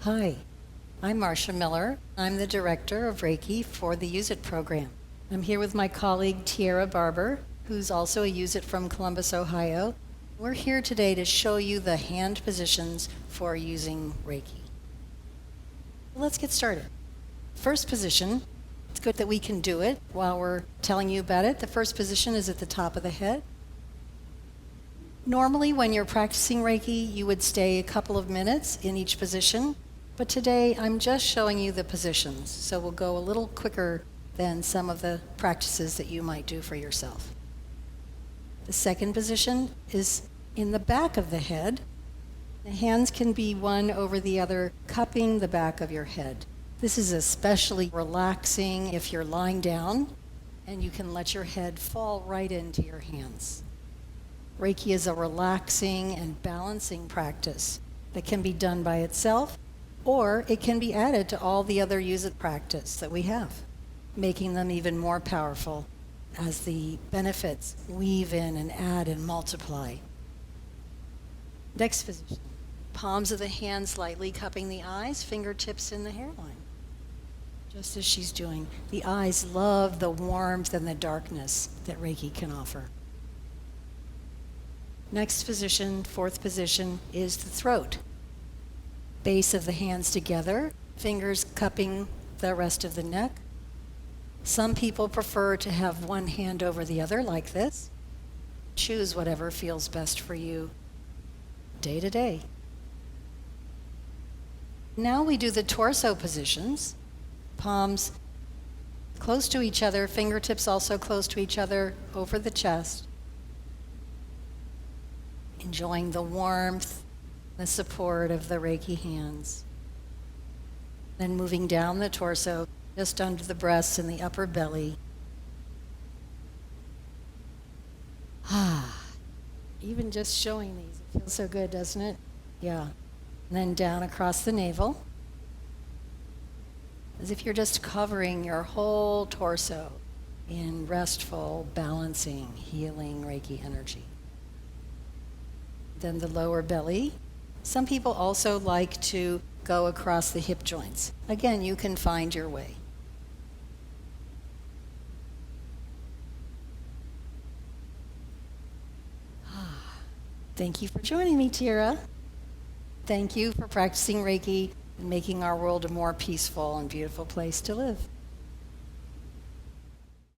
Hi, I'm Marcia Miller. I'm the Director of Reiki for the UZIT program. I'm here with my colleague Tierra Barber, who's also a UZIT from Columbus, Ohio. We're here today to show you the hand positions for using Reiki. Let's get started. First position, it's good that we can do it while we're telling you about it. The first position is at the top of the head. Normally, when you're practicing Reiki, you would stay a couple of minutes in each position. But today, I'm just showing you the positions, so we'll go a little quicker than some of the practices that you might do for yourself. The second position is in the back of the head. The hands can be one over the other, cupping the back of your head. This is especially relaxing if you're lying down, and you can let your head fall right into your hands. Reiki is a relaxing and balancing practice that can be done by itself, or it can be added to all the other UZIT practice that we have, making them even more powerful as the benefits weave in and add and multiply. Next position, palms of the hands lightly cupping the eyes, fingertips in the hairline. Just as she's doing. The eyes love the warmth and the darkness that Reiki can offer. Next position, fourth position, is the throat. Base of the hands together, fingers cupping the rest of the neck. Some people prefer to have one hand over the other like this. Choose whatever feels best for you day to day. Now we do the torso positions. Palms close to each other, fingertips also close to each other over the chest. Enjoying the warmth, the support of the Reiki hands. Then moving down the torso, just under the breasts and the upper belly. Even just showing these, it feels so good, doesn't it? Yeah. And then down across the navel, as if you're just covering your whole torso in restful, balancing, healing Reiki energy. Then the lower belly. Some people also like to go across the hip joints. Again, you can find your way. Thank you for joining me, Tierra. Thank you for practicing Reiki and making our world a more peaceful and beautiful place to live.